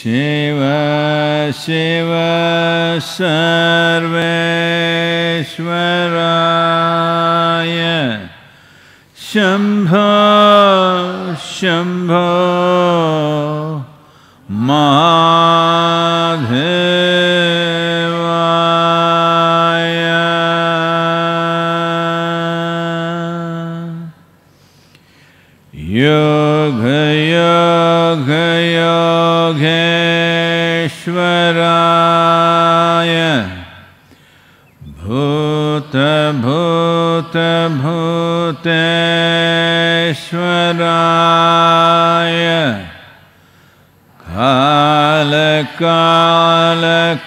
Shiva Shiva Sarveshwaraya Shambho Shambho Mahadevaya Yoga Yoga Yogeshwaraya Bhuta Bhuta Bhuteshwaraya Kala Kala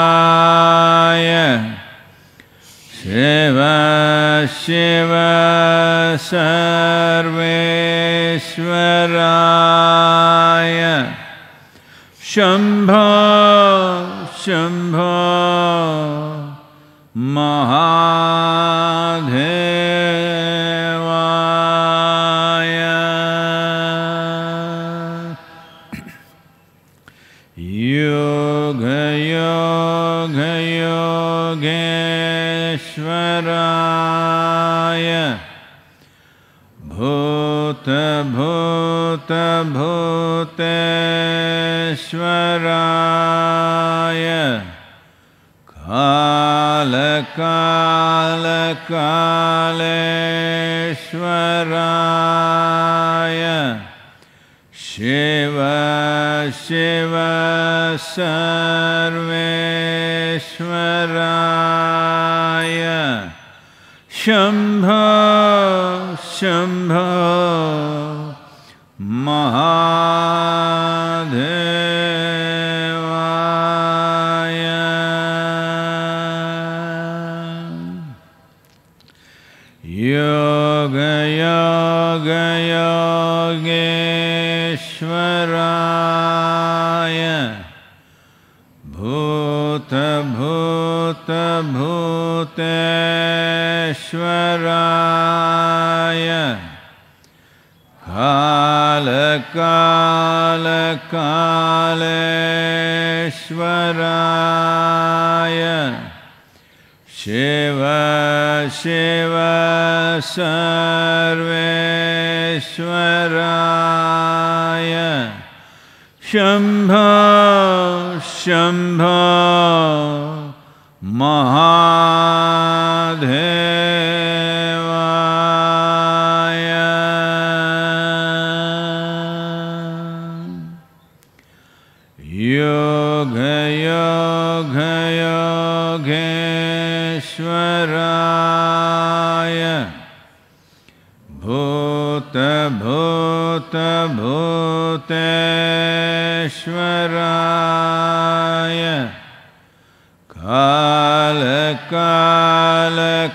Kaleshwaraya Shiva Shiva Sarveshwaraya Shambho Shambho Mahadevaya Yoga Yoga Yogeshwaraya Bhuta Bhuta Bhuteshwaraya Kala Kala Kaleshwaraya Shiva Shiva Sarveshwaraya Shambho Shambho Mahadevaya Yoga Yoga Yogeshwaraya Bhuta Bhuta Bhuteshwaraya Kala Kala Kaleshwaraya Shiva Shiva Sarveshwaraya Shambho Shambho Mahadevaya Yoga Yoga Yogeshwaraya Bhuta Bhuta Bhuteshwaraya Kala Kala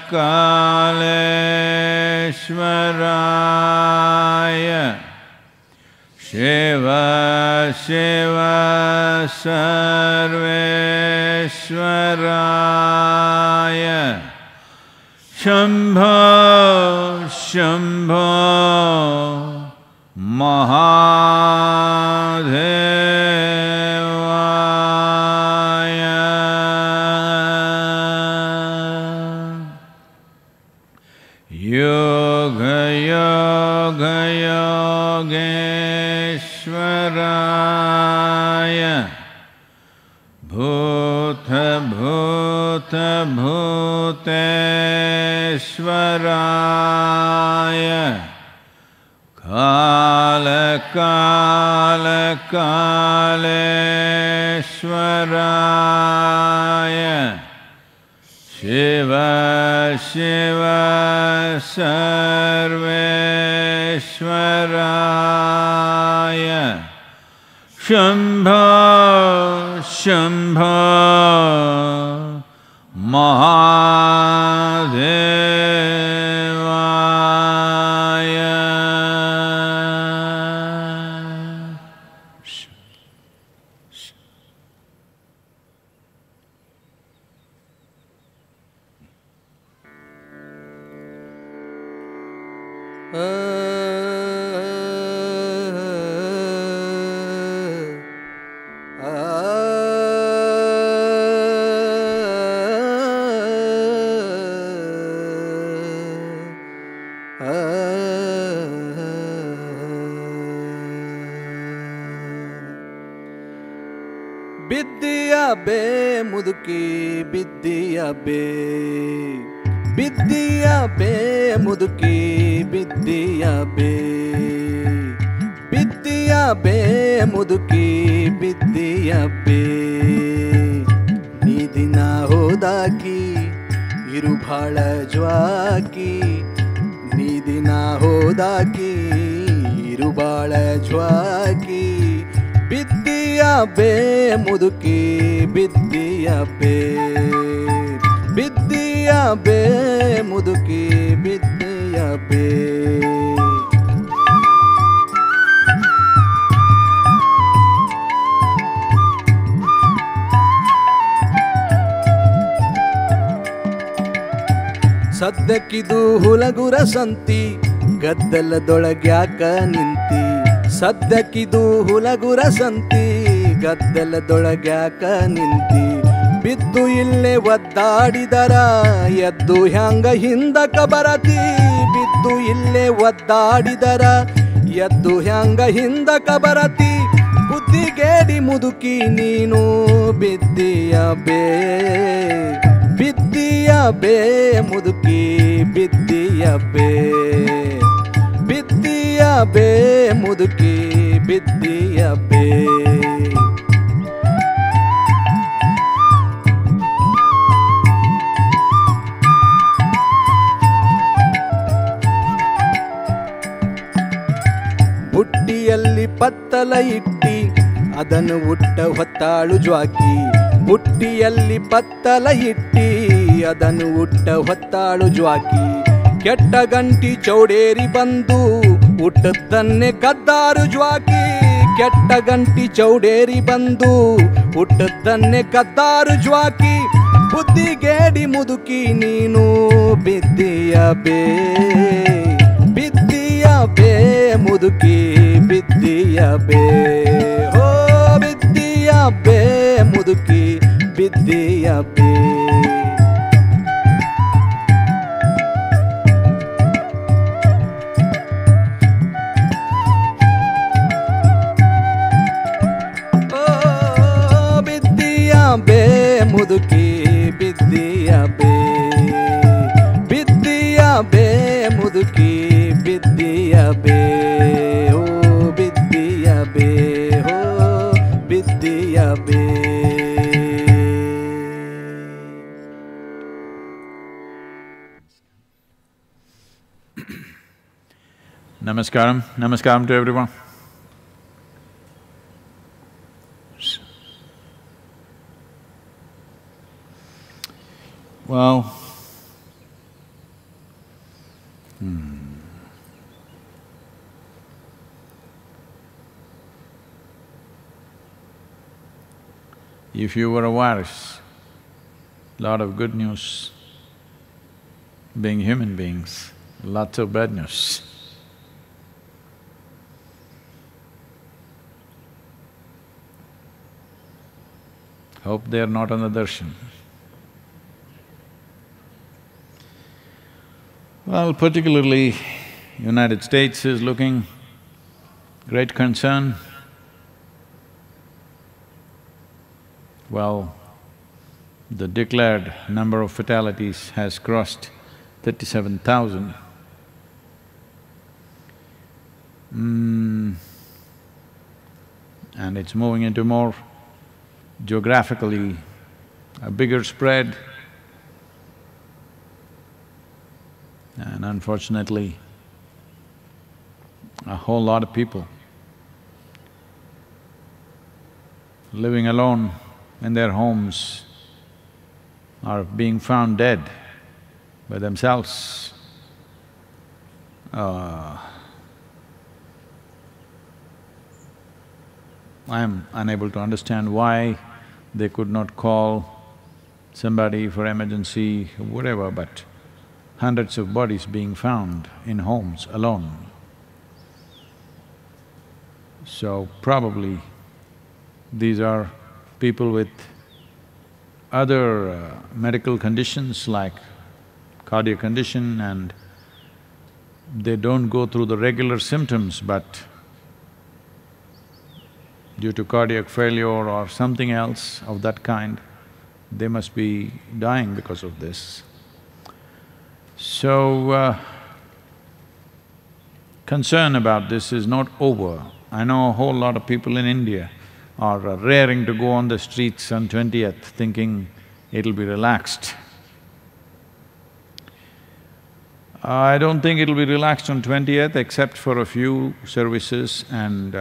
Kaleshwaraya Shiva Shiva Sarveshwaraya Shambho Shambho Mahadevaya Yoga Yoga Yogeshwaraya Bhuta Bhuta Bhuteshwaraya Kala Kala Kaleshwaraya Shiva Shiva Sarveshwaraya Shambho Shambho Mahadevaya ಬಿದ್ದಿಯ ಬೇ ಮುದುಕಿ ಬಿದ್ದಿಯ ಬೇ, ಬಿದ್ದಿಯ ಬೇ ಮುದುಕಿ ಬಿದ್ದಿಯ ಬೇ, ಬಿದ್ದಿಯ ಬೇ ಮುದುಕಿ ಬಿದ್ದಿಯ ಬೇ. ನೀ ದಿನ ಹೋದಾಕಿ ಇರು ಭಾಳ ಜ್ವಾಕಿ, ನೀ ದಿನ ಹೋದಾಕಿ ಇರು ಭಾಳ ಜ್ವಾಕಿ. ಬಿದ್ದಿಯ ಬೇ ಮುದುಕಿ ಬಿದ್ದಿಯ ಬೇ, ಬಿದ್ದಿಯ ಬೇ ಮುದುಕಿ ಬಿದ್ದಿಯ ಬೇ. ಸದ್ದಕ್ಕಿದು ಹುಲಗುರ ಸಂತಿ ಗದ್ದಲದೊಳಗ್ಯಾಕ ನಿಂತಿ, ಸದ್ದಕ್ಕಿದು ಹುಲಗುರ ಸಂತಿ ಗದ್ದಲದೊಳಗ್ಯಾಕ ನಿಂತಿ. ಬಿದ್ದು ಇಲ್ಲೇ ಒದ್ದಾಡಿದರ ಎದ್ದು ಹ್ಯಾಂಗ ಹಿಂದಕ ಬರತಿ, ಬಿದ್ದು ಇಲ್ಲೇ ಒದ್ದಾಡಿದರ ಎದ್ದು ಹ್ಯಾಂಗ ಹಿಂದಕ ಬರತಿ. ಬುದ್ಧಿಗೇಡಿ ಮುದುಕಿ ನೀನು ಬಿದ್ದಿಯ ಬೇ, ಬಿದ್ದಿಯ ಬೇ ಮುದುಕಿ ಬಿದ್ದಿಯ ಬೇ, ಬಿದ್ದಿಯ ಬೇ ಮುದುಕಿ ಬಿದ್ದಿಯ ಬೇ. ಬುಟ್ಟಿಯಲ್ಲಿ ಪತ್ತಲ ಇಟ್ಟಿ ಅದನ್ನು ಉಟ್ಟ ಹೊತ್ತಾಳು ಜ್ವಾಕಿ, ಬುಟ್ಟಿಯಲ್ಲಿ ಪತ್ತಲ ಇಟ್ಟಿ ಅದನ್ನು ಉಟ್ಟ ಹೊತ್ತಾಳು ಜ್ವಾಕಿ. ಕೆಟ್ಟ ಗಂಟಿ ಚೌಡೇರಿ ಬಂದು ಹುಟ್ಟದ್ದನ್ನೇ ಕದ್ದಾರು ಜ್ವಾಕಿ, ಕೆಟ್ಟ ಗಂಟಿ ಚೌಡೇರಿ ಬಂದು ಹುಟ್ಟದ್ದನ್ನೇ ಕದ್ದಾರು ಜ್ವಾಕಿ. ಬುದ್ಧಿಗೇಡಿ ಮುದುಕಿ ನೀನು ಬಿದ್ದಿಯ ಬೇ, ಬಿದ್ದಿಯ ಬೇ ಮುದುಕಿ ಬಿದ್ದಿಯ ಬೇ. ಹೋ ಬಿದ್ದಿಯ ಬೇ ಮುದುಕಿ ಬಿದ್ದಿಯ ಬೇ. ಬೇ ಮುದುಕಿ ಬಿದ್ದಿಯ ಬೇ, ಬಿದ್ದಿಯ ಬೇ ಮುದುಕಿ ಬಿದ್ದಿಯ ಬೇ. ಹೋ ಬಿದ್ದಿಯ ಬೇ, ಹೋ ಬಿದ್ದಿಯ ಬೇ. Namaskaram. Namaskaram to everyone. Well, if you were a virus, lot of good news. Being human beings, lots of bad news. Hope they are not on the darshan. Well, particularly United States is looking great concern. Well, the declared number of fatalities has crossed 37,000. And it's moving into more geographically a bigger spread. And unfortunately, a whole lot of people living alone in their homes are being found dead by themselves. I am unable to understand why they could not call somebody for emergency, whatever, but hundreds of bodies being found in homes alone. So probably these are people with other medical conditions like cardiac condition and they don't go through the regular symptoms, but due to cardiac failure or something else of that kind, they must be dying because of this. So, concern about this is not over. I know a whole lot of people in India are raring to go on the streets on 20th thinking it'll be relaxed. I don't think it'll be relaxed on 20th except for a few services and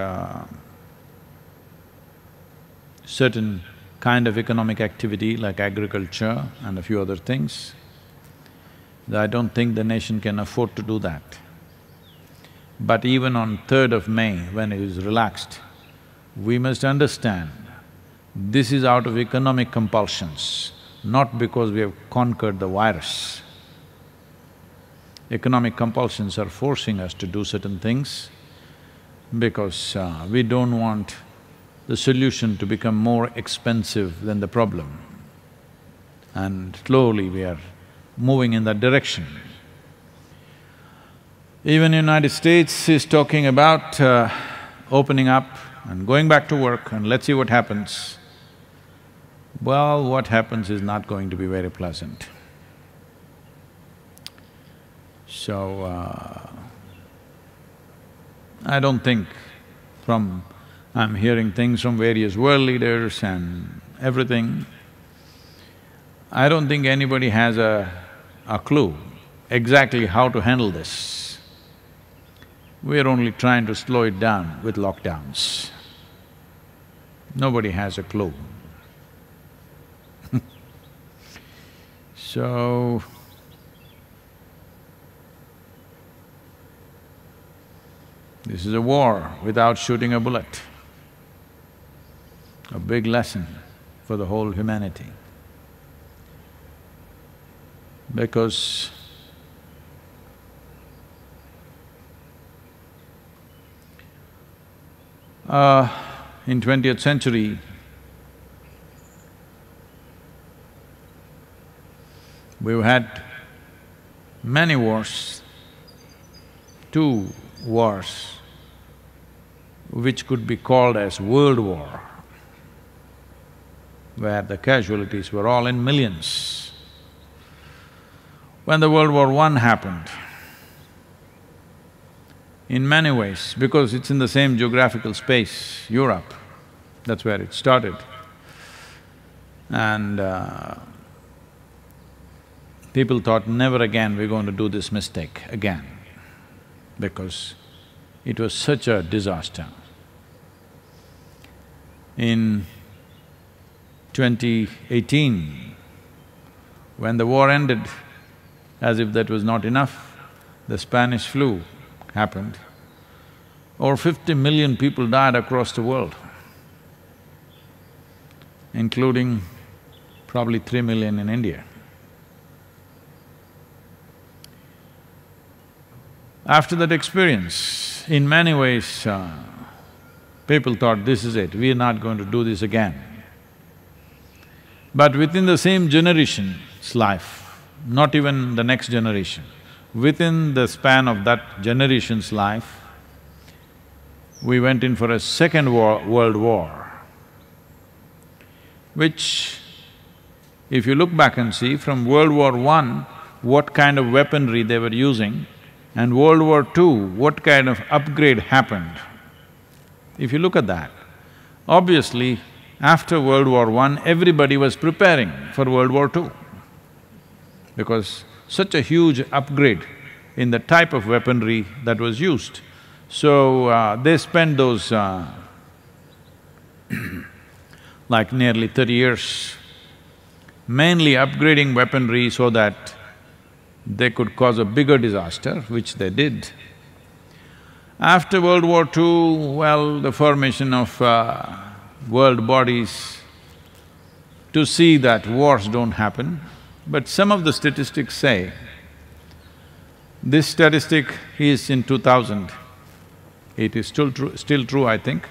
certain kind of economic activity like agriculture and a few other things. I don't think the nation can afford to do that. But even on 3rd of May, when it is relaxed, we must understand this is out of economic compulsions, not because we have conquered the virus. Economic compulsions are forcing us to do certain things because we don't want the solution to become more expensive than the problem. And slowly we are moving in that direction. Even United States is talking about opening up and going back to work and let's see what happens. Well, what happens is not going to be very pleasant. So, I don't think I'm hearing things from various world leaders and everything. I don't think anybody has a clue exactly how to handle this. We're only trying to slow it down with lockdowns. Nobody has a clue. So, this is a war without shooting a bullet. A big lesson for the whole humanity. Because in 20th century, we've had many wars, 2 wars, which could be called as World War, where the casualties were all in millions. When the World War I happened, in many ways, because it's in the same geographical space, Europe, that's where it started. And people thought, never again we're going to do this mistake again, because it was such a disaster. In 2018, when the war ended, as if that was not enough, the Spanish flu happened. Over 50 million people died across the world, including probably 3 million in India. After that experience, in many ways, people thought, this is it, we are not going to do this again. But within the same generation's life, not even the next generation, within the span of that generation's life, we went in for a second world war, which, if you look back and see, from World War I, what kind of weaponry they were using, and World War II, what kind of upgrade happened. If you look at that, obviously, after World War I, everybody was preparing for World War II, because such a huge upgrade in the type of weaponry that was used. So, they spent those like nearly 30 years mainly upgrading weaponry so that they could cause a bigger disaster, which they did. After World War II, well, the formation of world bodies to see that wars don't happen. But some of the statistics say, this statistic is in 2000, it is still true, I think,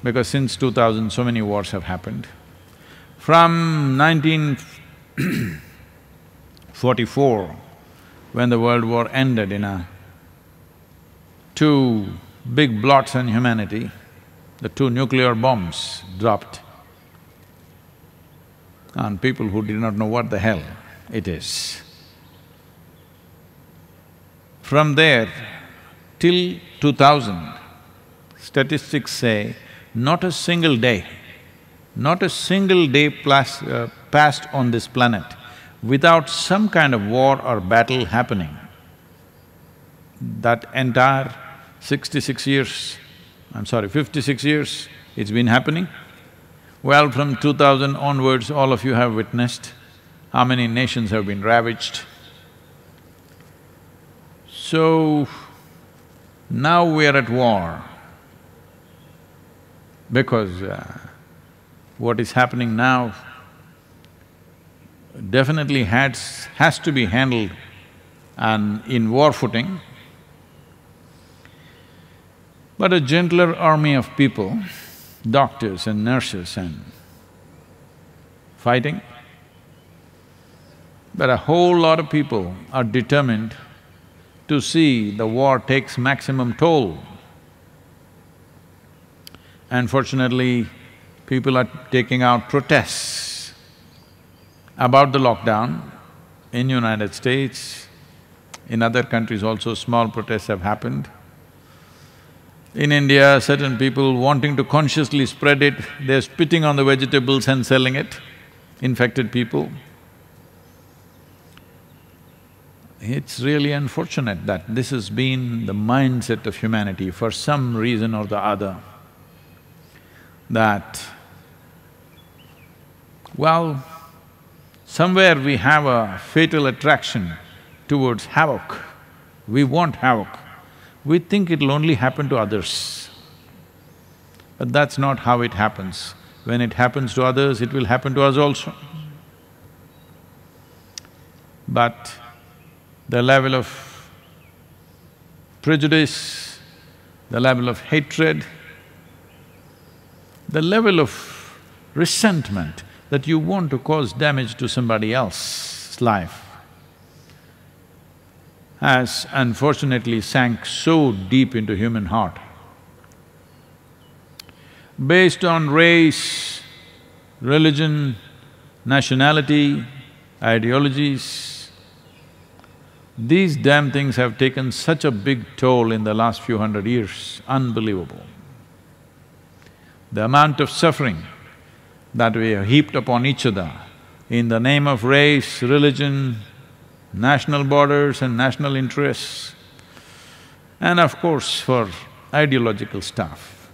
because since 2000 so many wars have happened. From 1944 when the World War ended in two big blots on humanity, the two nuclear bombs dropped on people who did not know what the hell it is. From there till 2000, statistics say not a single day passed on this planet without some kind of war or battle happening. That entire 56 years, 56 years it's been happening. Well, from 2000 onwards, all of you have witnessed how many nations have been ravaged. So, now we are at war because what is happening now definitely has to be handled and in war footing. But a gentler army of people, doctors and nurses and fighting, but a whole lot of people are determined to see the war takes maximum toll. Unfortunately, people are taking out protests about the lockdown in United States. In other countries also small protests have happened. In India, certain people wanting to consciously spread it, they're spitting on the vegetables and selling it, infected people. It's really unfortunate that this has been the mindset of humanity for some reason or the other, that, well, somewhere we have a fatal attraction towards havoc. We want havoc. We think it'll only happen to others. But that's not how it happens. When it happens to others, it will happen to us also. But the level of prejudice, the level of hatred, the level of resentment that you want to cause damage to somebody else's life has unfortunately sank so deep into human heart. Based on race, religion, nationality, ideologies, these damn things have taken such a big toll in the last few hundred years, unbelievable. The amount of suffering that we have heaped upon each other in the name of race, religion, national borders and national interests, and of course for ideological stuff,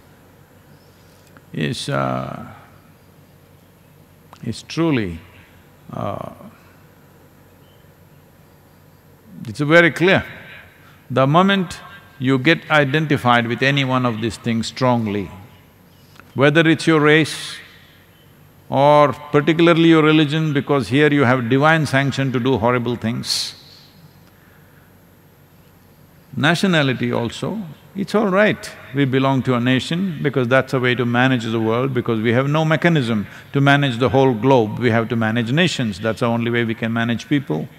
is truly… it's very clear. The moment you get identified with any one of these things strongly, whether it's your race or particularly your religion, because here you have divine sanction to do horrible things. Nationality also, it's all right, we belong to a nation because that's a way to manage the world, because we have no mechanism to manage the whole globe, we have to manage nations, that's the only way we can manage people.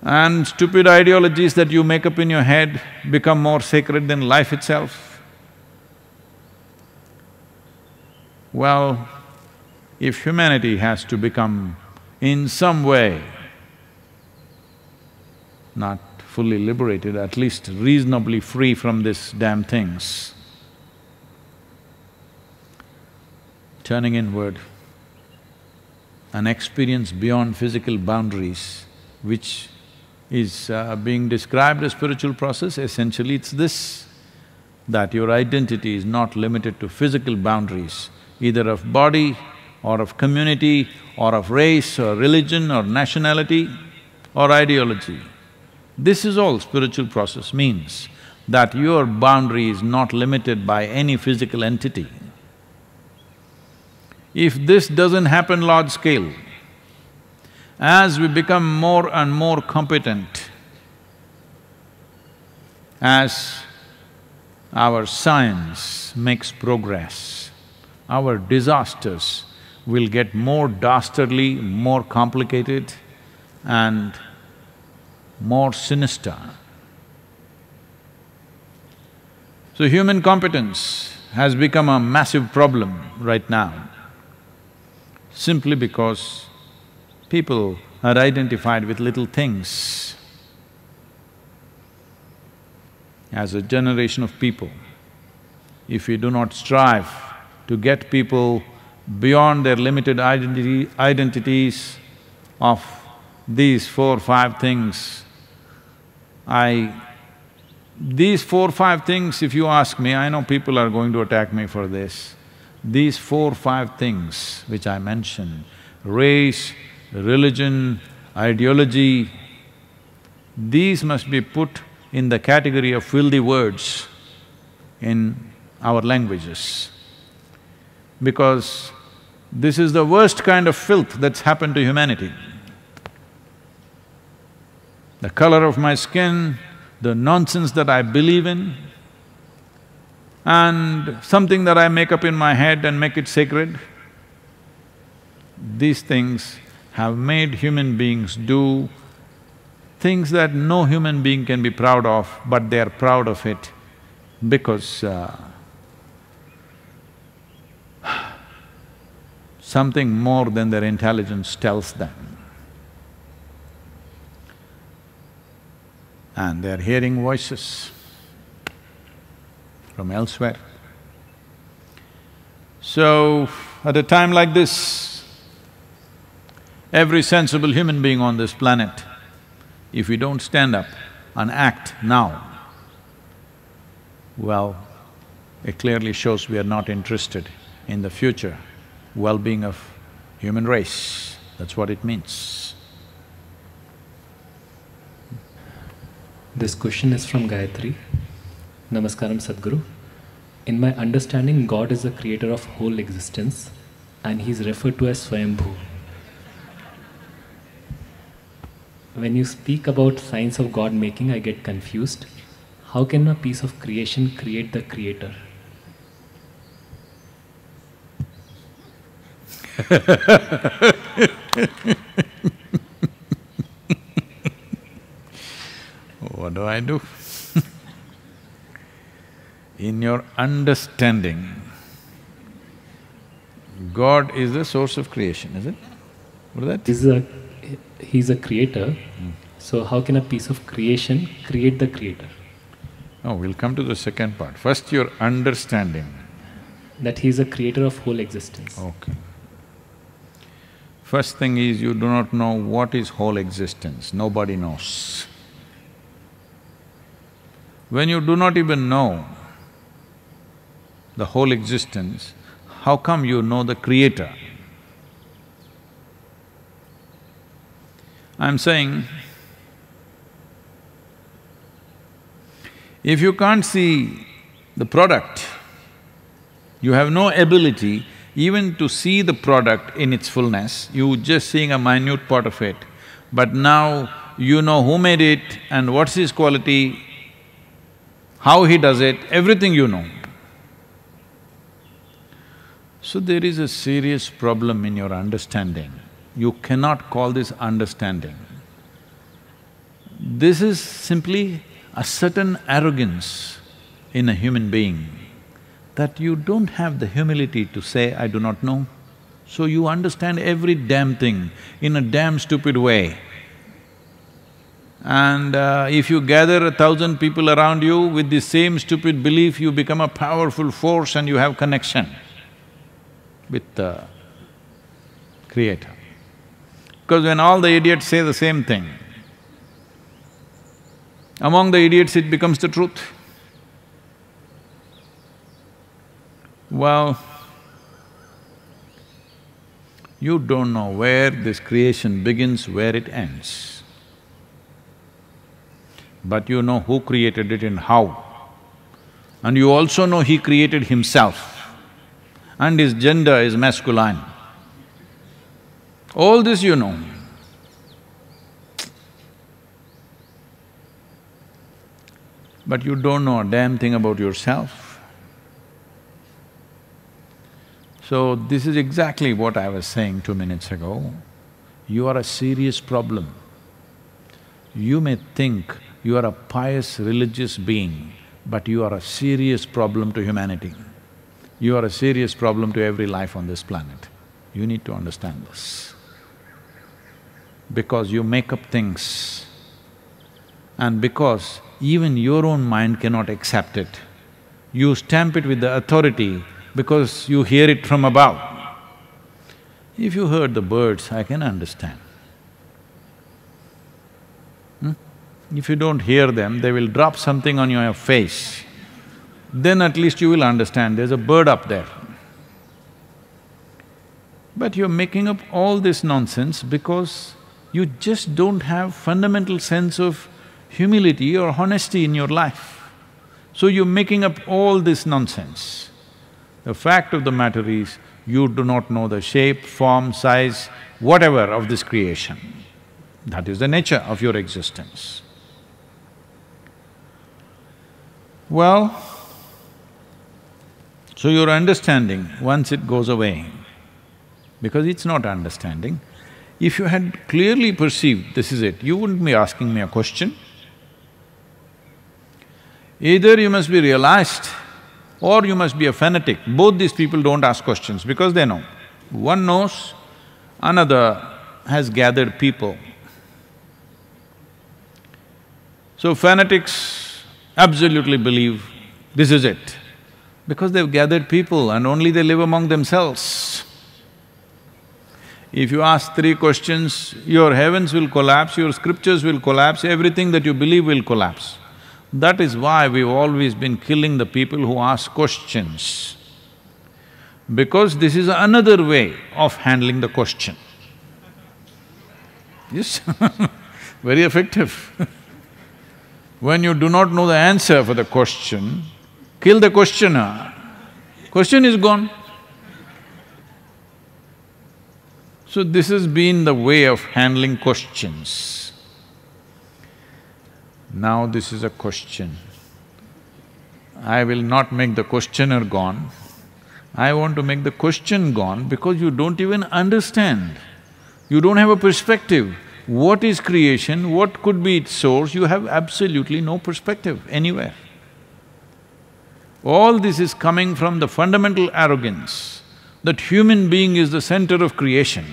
And stupid ideologies that you make up in your head become more sacred than life itself. Well, if humanity has to become in some way not fully liberated, at least reasonably free from these damn things, turning inward, an experience beyond physical boundaries, which is being described as spiritual process, essentially it's this, that your identity is not limited to physical boundaries, either of body or of community or of race or religion or nationality or ideology. This is all spiritual process means, that your boundary is not limited by any physical entity. If this doesn't happen large scale, as we become more and more competent, as our science makes progress, our disasters will get more dastardly, more complicated, and more sinister. So human competence has become a massive problem right now, simply because people are identified with little things. As a generation of people, if we do not strive to get people beyond their limited identities of these 4-5 things, these 4-5 things, if you ask me, I know people are going to attack me for this. These 4-5 things which I mentioned, race, religion, ideology, these must be put in the category of filthy words in our languages. Because this is the worst kind of filth that's happened to humanity. The color of my skin, the nonsense that I believe in, and something that I make up in my head and make it sacred, these things have made human beings do things that no human being can be proud of, but they are proud of it because something more than their intelligence tells them. And they're hearing voices from elsewhere. So, at a time like this, every sensible human being on this planet, if we don't stand up and act now, well, it clearly shows we are not interested in the future well-being of human race. That's what it means. This question is from Gayatri. Namaskaram Sadguru. In my understanding, God is the creator of whole existence and he is referred to as Swayambhu. When you speak about signs of God making, I get confused. How can a piece of creation create the creator? What do I do? In your understanding, God is the source of creation, is it? What is that? He's a creator, so how can a piece of creation create the creator? Oh, we'll come to the second part. First, your understanding. That he's a creator of whole existence. Okay. First thing is, you do not know what is whole existence, nobody knows. When you do not even know the whole existence, how come you know the creator? I'm saying, if you can't see the product, you have no ability even to see the product in its fullness, you just seeing a minute part of it. But now you know who made it and what's his quality, how he does it, everything you know. So there is a serious problem in your understanding. You cannot call this understanding. This is simply a certain arrogance in a human being, that you don't have the humility to say, I do not know. So you understand every damn thing in a damn stupid way. And if you gather 1,000 people around you with the same stupid belief, you become a powerful force and you have connection with the Creator. Because when all the idiots say the same thing, among the idiots it becomes the truth. Well, you don't know where this creation begins, where it ends. But you know who created it and how. And you also know he created himself, and his gender is masculine. All this you know. But you don't know a damn thing about yourself. So this is exactly what I was saying 2 minutes ago. You are a serious problem. You may think you are a pious religious being, but you are a serious problem to humanity. You are a serious problem to every life on this planet. You need to understand this. Because you make up things, and because even your own mind cannot accept it, you stamp it with the authority because you hear it from above. If you heard the birds, I can understand. If you don't hear them, they will drop something on your face. Then at least you will understand there's a bird up there. But you're making up all this nonsense because you just don't have fundamental sense of humility or honesty in your life. So you're making up all this nonsense. The fact of the matter is, you do not know the shape, form, size, whatever of this creation. That is the nature of your existence. Well, so your understanding, once it goes away, because it's not understanding, if you had clearly perceived this is it, you wouldn't be asking me a question. Either you must be realized or you must be a fanatic. Both these people don't ask questions because they know. One knows, another has gathered people. So fanatics absolutely believe this is it, because they've gathered people and only they live among themselves. If you ask three questions, your heavens will collapse, your scriptures will collapse, everything that you believe will collapse. That is why we've always been killing the people who ask questions, because this is another way of handling the question. Yes, very effective. When you do not know the answer for the question, kill the questioner, question is gone. So this has been the way of handling questions. Now this is a question. I will not make the questioner gone. I want to make the question gone because you don't even understand. You don't have a perspective. What is creation? What could be its source? You have absolutely no perspective anywhere. All this is coming from the fundamental arrogance that human being is the center of creation.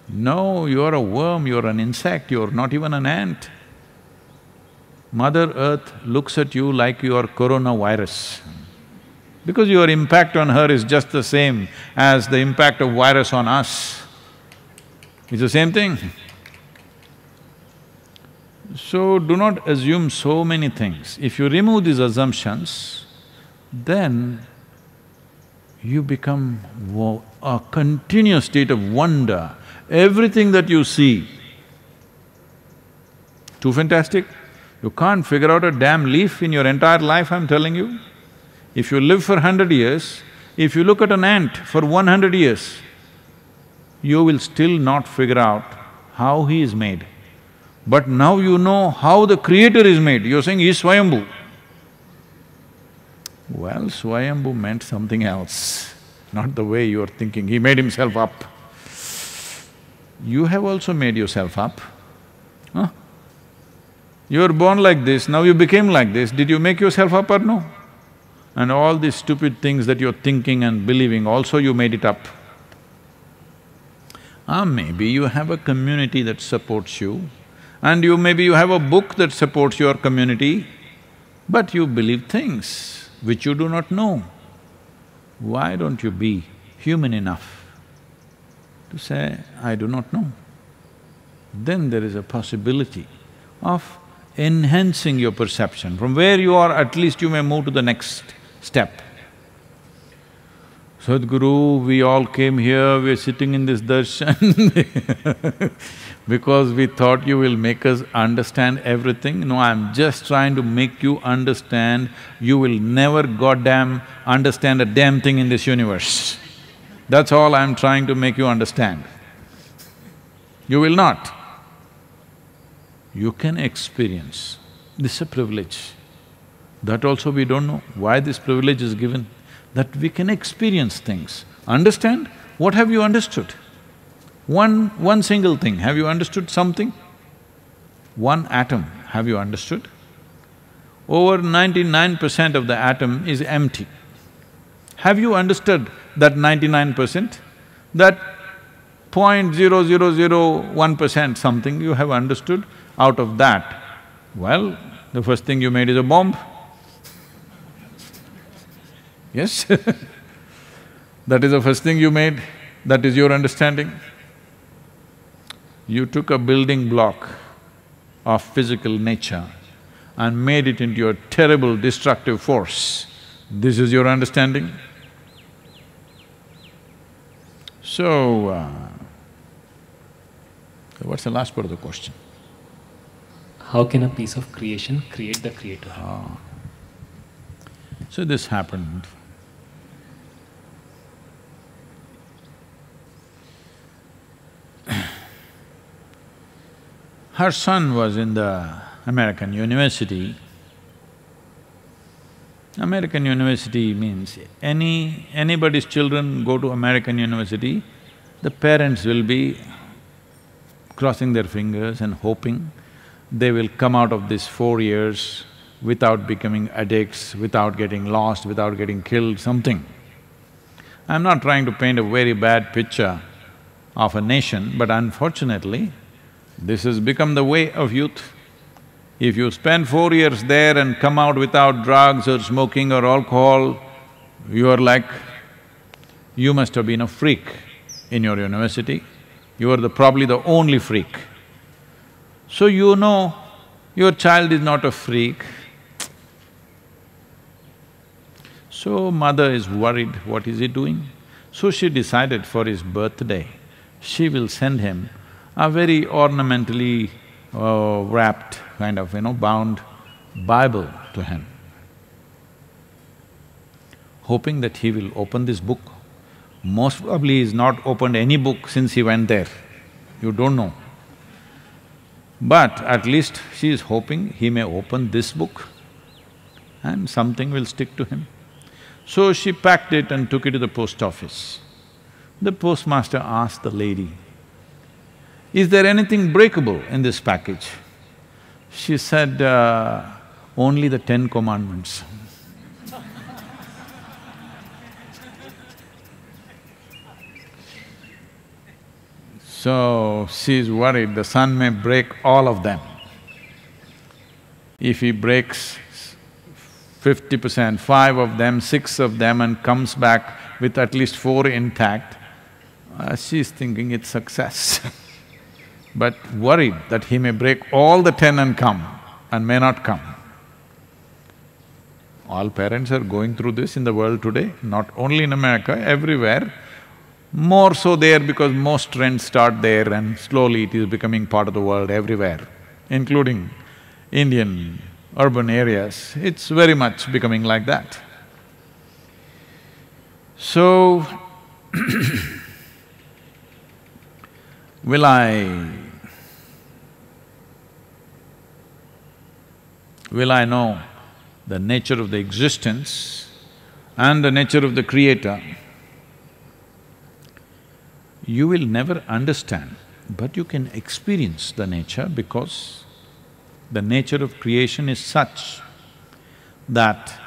No, you're a worm, you're an insect, you're not even an ant. Mother Earth looks at you like you are coronavirus, because your impact on her is just the same as the impact of virus on us. It's the same thing. So do not assume so many things. If you remove these assumptions, then you become a continuous state of wonder. Everything that you see, too fantastic. You can't figure out a damn leaf in your entire life, I'm telling you. If you live for 100 years, if you look at an ant for 100 years, you will still not figure out how he is made. But now you know how the creator is made, you're saying he's Swayambhu. Well, Swayambhu meant something else, not the way you're thinking, he made himself up. You have also made yourself up, huh? You were born like this, now you became like this, did you make yourself up or no? And all these stupid things that you're thinking and believing, also you made it up. Maybe you have a community that supports you, and maybe you have a book that supports your community, but you believe things which you do not know. Why don't you be human enough to say, I do not know? Then there is a possibility of enhancing your perception. From where you are, at least you may move to the next step. Sadguru, we all came here, we're sitting in this darshan because we thought you will make us understand everything. No, I'm just trying to make you understand, you will never goddamn understand a damn thing in this universe. That's all I'm trying to make you understand. You will not. You can experience. This is a privilege. That also we don't know why this privilege is given, that we can experience things. Understand? What have you understood? One single thing, have you understood something? one atom, have you understood? Over 99% of the atom is empty. Have you understood that 99%? That 0.0001% something you have understood. Out of that, well, the first thing you made is a bomb. Yes? That is the first thing you made, that is your understanding. You took a building block of physical nature and made it into a terrible destructive force. This is your understanding? So, what's the last part of the question? How can a piece of creation create the creator? So this happened. Her son was in the American university. American university means anybody's children go to American university, the parents will be crossing their fingers and hoping they will come out of this 4 years without becoming addicts, without getting lost, without getting killed, something. I'm not trying to paint a very bad picture of a nation, but unfortunately, this has become the way of youth. If you spend 4 years there and come out without drugs or smoking or alcohol, you are like… you must have been a freak in your university. You are probably the only freak. So you know your child is not a freak. So mother is worried, what is he doing? So she decided for his birthday, she will send him a very ornamentally wrapped kind of, bound Bible to him, hoping that he will open this book. Most probably he's not opened any book since he went there, you don't know. But at least she is hoping he may open this book and something will stick to him. So she packed it and took it to the post office. The postmaster asked the lady, "Is there anything breakable in this package?" She said, "Only the 10 commandments." So she's worried the son may break all of them. If he breaks 50%, 5 of them, 6 of them and comes back with at least 4 intact, she's thinking it's success. But worried that he may break all the 10 and come and may not come. All parents are going through this in the world today, not only in America, everywhere. More so there because most trends start there and slowly it is becoming part of the world everywhere, including Indian urban areas. It's very much becoming like that. So, will I know the nature of the existence and the nature of the creator? You will never understand, but you can experience the nature because the nature of creation is such that,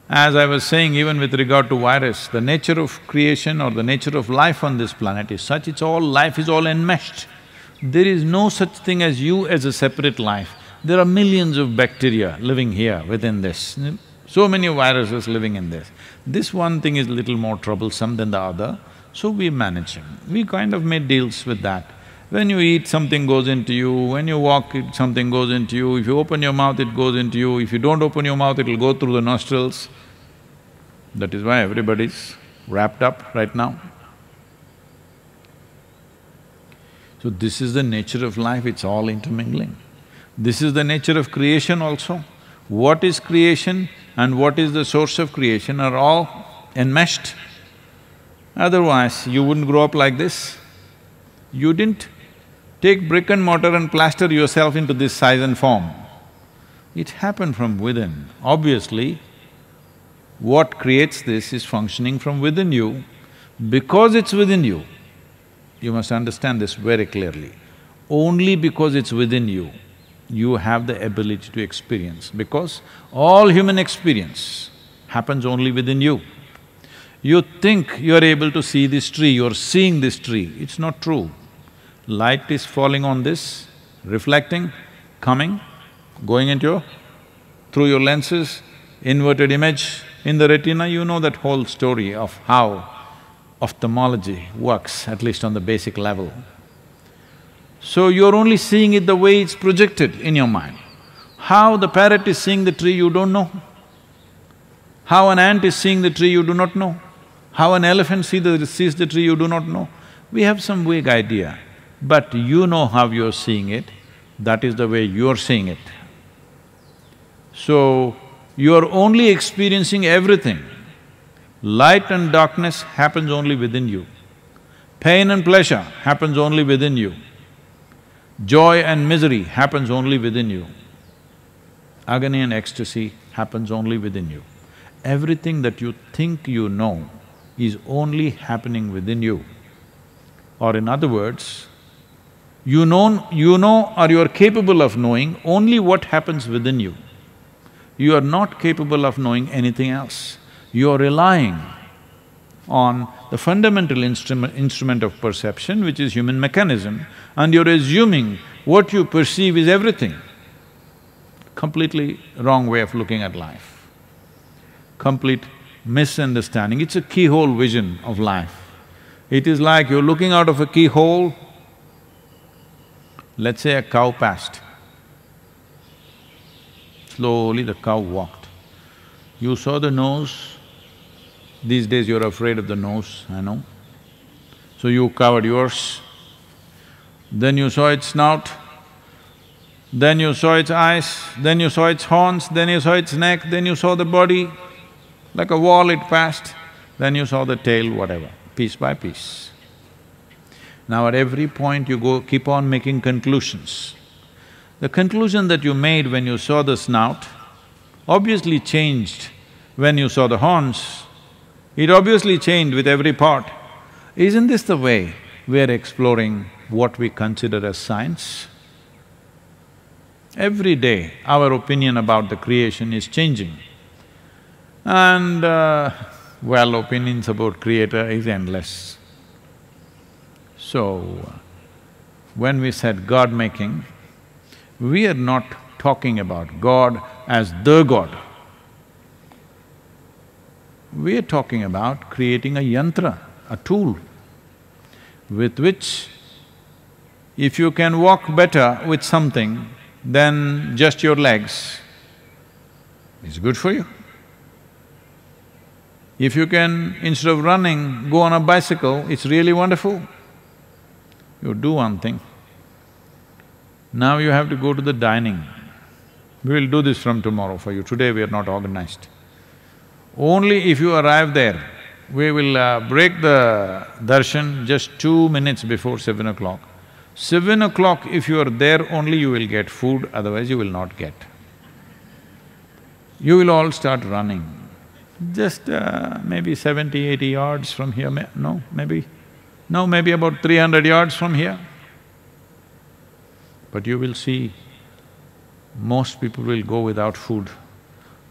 as I was saying even with regard to virus, the nature of creation or the nature of life on this planet is such, life is all enmeshed. There is no such thing as you as a separate life. There are millions of bacteria living here within this, so many viruses living in this. This one thing is little more troublesome than the other, so we're managing. We kind of made deals with that. When you eat, something goes into you, when you walk, something goes into you, if you open your mouth, it goes into you, if you don't open your mouth, it'll go through the nostrils. That is why everybody's wrapped up right now. So this is the nature of life, it's all intermingling. This is the nature of creation also. What is creation and what is the source of creation are all enmeshed. Otherwise, you wouldn't grow up like this. You didn't take brick and mortar and plaster yourself into this size and form. It happened from within. Obviously, what creates this is functioning from within you. Because it's within you, you must understand this very clearly. only because it's within you, you have the ability to experience, because all human experience happens only within you. You think you're able to see this tree, you're seeing this tree, it's not true. Light is falling on this, reflecting, coming, going into through your lenses, inverted image in the retina. You know that whole story of how ophthalmology works, at least on the basic level. So you're only seeing it the way it's projected in your mind. How the parrot is seeing the tree, you don't know. How an ant is seeing the tree, you do not know. How an elephant sees the tree, you do not know. We have some vague idea, but you know how you're seeing it, that is the way you're seeing it. So, you're only experiencing everything. Light and darkness happens only within you. Pain and pleasure happens only within you. Joy and misery happens only within you. Agony and ecstasy happens only within you. Everything that you think you know is only happening within you. Or in other words, you know or you are capable of knowing only what happens within you. You are not capable of knowing anything else. You are relying on the fundamental instrument of perception, which is human mechanism, and you're assuming what you perceive is everything. Completely wrong way of looking at life. Complete misunderstanding. It's a keyhole vision of life. It is like you're looking out of a keyhole. Let's say a cow passed. Slowly the cow walked. You saw the nose. These days you're afraid of the nose, I know. So you covered yours. Then you saw its snout, then you saw its eyes, then you saw its horns, then you saw its neck, then you saw the body. Like a wall it passed, then you saw the tail, whatever, piece by piece. Now at every point you keep on making conclusions. The conclusion that you made when you saw the snout obviously changed when you saw the horns. It obviously changed with every part. Isn't this the way we are exploring what we consider as science? Every day our opinion about the creation is changing. And well, opinions about creator is endless. So, when we said God-making, we are not talking about God as the God. We are talking about creating a yantra, a tool, with which if you can walk better with something than just your legs, it's good for you. If you can, instead of running, go on a bicycle, it's really wonderful. You do one thing. Now you have to go to the dining. We will do this from tomorrow for you. Today we are not organized. Only if you arrive there, we will break the darshan just 2 minutes before 7 o'clock. 7 o'clock, if you are there, only you will get food, otherwise you will not get. You will all start running. Just maybe 70, 80 yards from here, maybe about 300 yards from here. But you will see, most people will go without food.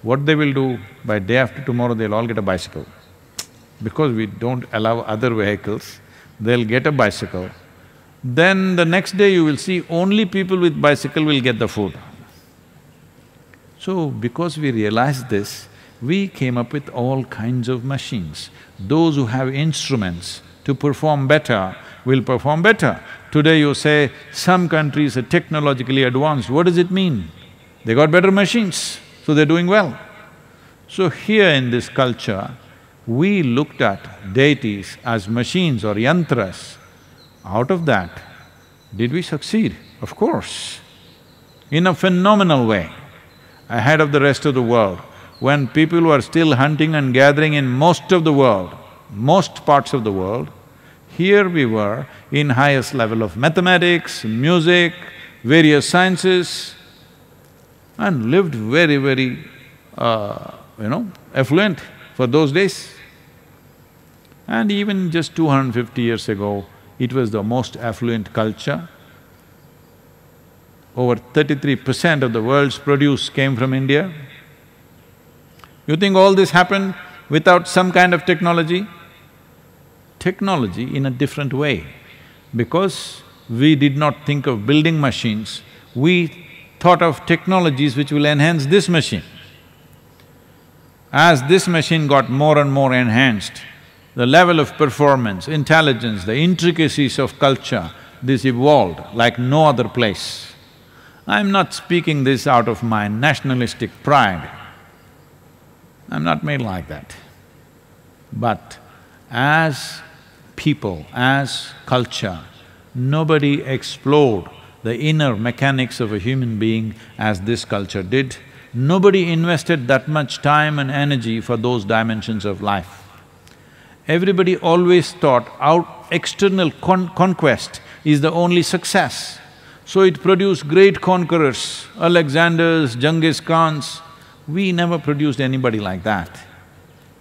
What they will do, by day after tomorrow they'll all get a bicycle. Because we don't allow other vehicles, they'll get a bicycle. Then the next day you will see only people with bicycle will get the food. So, because we realized this, we came up with all kinds of machines. Those who have instruments to perform better will perform better. Today you say, some countries are technologically advanced, what does it mean? They got better machines, so they're doing well. So here in this culture, we looked at deities as machines or yantras. Out of that, did we succeed? Of course. In a phenomenal way, ahead of the rest of the world. When people were still hunting and gathering in most of the world, most parts of the world, here we were in highest level of mathematics, music, various sciences, and lived very, affluent for those days. And even just 250 years ago, it was the most affluent culture. over 33% of the world's produce came from India. You think all this happened without some kind of technology? Technology in a different way. Because we did not think of building machines, we thought of technologies which will enhance this machine. As this machine got more and more enhanced, the level of performance, intelligence, the intricacies of culture, this evolved like no other place. I'm not speaking this out of my nationalistic pride. I'm not made like that. But as people, as culture, nobody explored the inner mechanics of a human being as this culture did. Nobody invested that much time and energy for those dimensions of life. Everybody always thought out external conquest is the only success. So it produced great conquerors, Alexanders, Genghis Khans. We never produced anybody like that.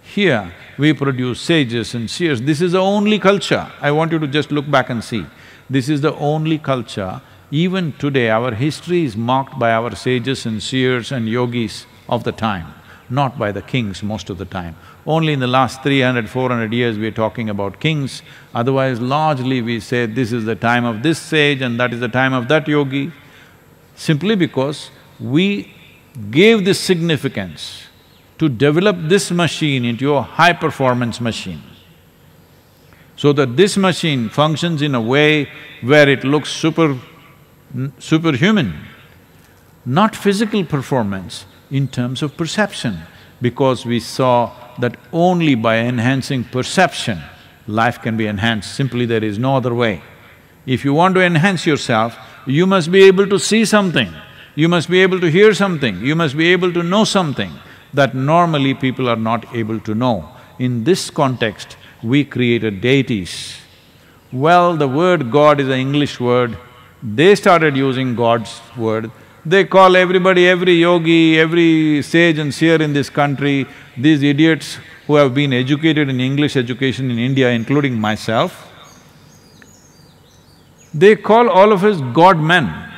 Here, we produce sages and seers. This is the only culture. I want you to just look back and see. This is the only culture. Even today, our history is marked by our sages and seers and yogis of the time, not by the kings most of the time. Only in the last 300, 400 years we are talking about kings, otherwise largely we say this is the time of this sage and that is the time of that yogi, simply because we gave this significance to develop this machine into a high-performance machine, so that this machine functions in a way where it looks superhuman, not physical performance, in terms of perception, because we saw that only by enhancing perception, life can be enhanced, simply there is no other way. If you want to enhance yourself, you must be able to see something, you must be able to hear something, you must be able to know something that normally people are not able to know. In this context, we created deities. Well, the word God is an English word. They started using God's word. They call everybody, every yogi, every sage and seer in this country, these idiots who have been educated in English education in India, including myself, they call all of us God-men.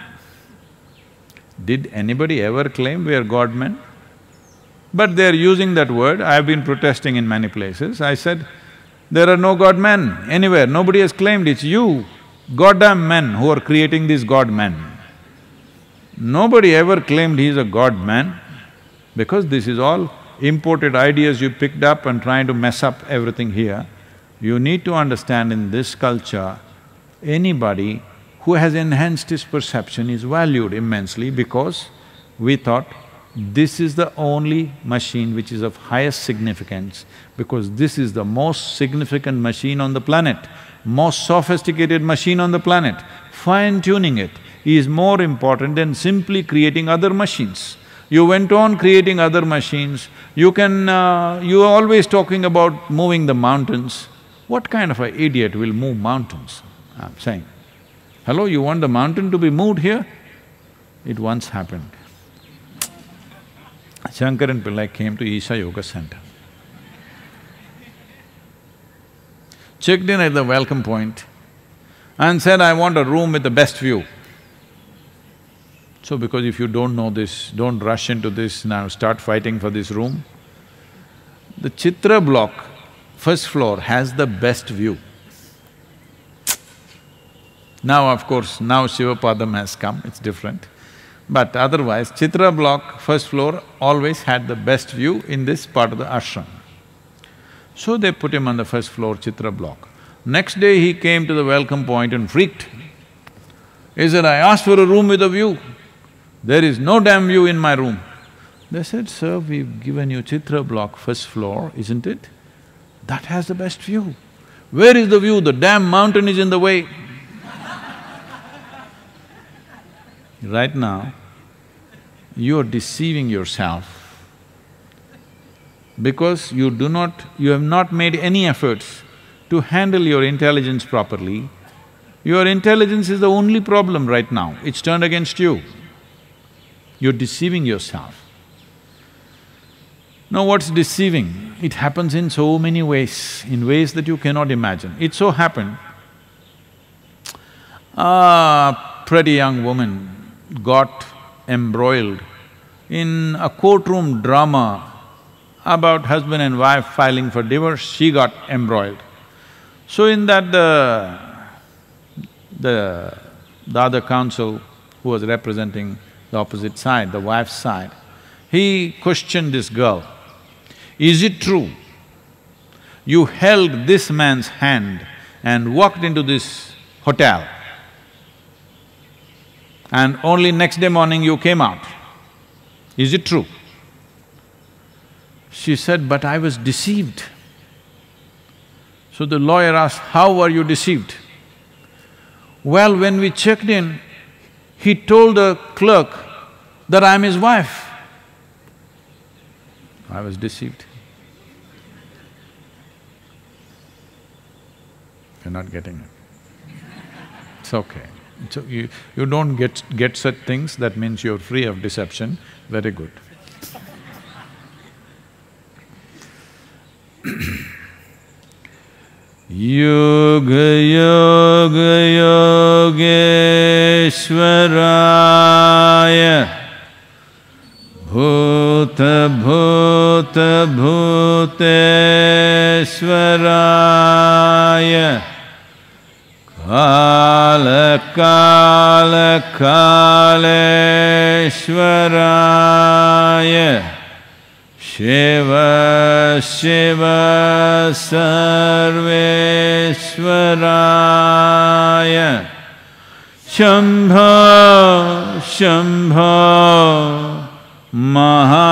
Did anybody ever claim we are God-men? But they're using that word. I've been protesting in many places. I said, there are no God-men anywhere, nobody has claimed, it's you, goddamn men, who are creating these God-men. Nobody ever claimed he's a God-man, because this is all imported ideas you picked up and trying to mess up everything here. You need to understand, in this culture, anybody who has enhanced his perception is valued immensely, because we thought this is the only machine which is of highest significance, because this is the most significant machine on the planet, most sophisticated machine on the planet. Fine-tuning it is more important than simply creating other machines. You went on creating other machines, you are always talking about moving the mountains. What kind of an idiot will move mountains? I'm saying, hello, you want the mountain to be moved here? It once happened. Shankaran Pillai came to Isha Yoga Center. Checked in at the welcome point and said, I want a room with the best view. So because if you don't know this, don't rush into this now, start fighting for this room. The Chitra block, first floor, has the best view. Now of course, now Shivapadam has come, it's different. But otherwise, Chitra block, first floor, always had the best view in this part of the ashram. So they put him on the first floor Chitra block. Next day he came to the welcome point and freaked. He said, I asked for a room with a view. There is no damn view in my room. They said, sir, we've given you Chitra block, first floor, isn't it? That has the best view. Where is the view? The damn mountain is in the way. Right now, you are deceiving yourself because you have not made any efforts to handle your intelligence properly. Your intelligence is the only problem right now, it's turned against you. You're deceiving yourself. Now what's deceiving? It happens in so many ways, in ways that you cannot imagine. It so happened, a pretty young woman got embroiled in a courtroom drama about husband and wife filing for divorce. She got embroiled. So in that the other counsel who was representing the opposite side, the wife's side, he questioned this girl, "Is it true you held this man's hand and walked into this hotel and only next day morning you came out? Is it true?" She said, "But I was deceived." So the lawyer asked, "How were you deceived?" "Well, when we checked in, he told the clerk that I'm his wife." I was deceived. You're not getting it. It's okay. So you don't get such things, that means you're free of deception. Very good. Yoga yoga yogeshwaraya bhuta bhuta bhuteshwaraya kala kala kaleshwaraya Shiva Shiva Sarveshwaraya Shambho Shambho Maha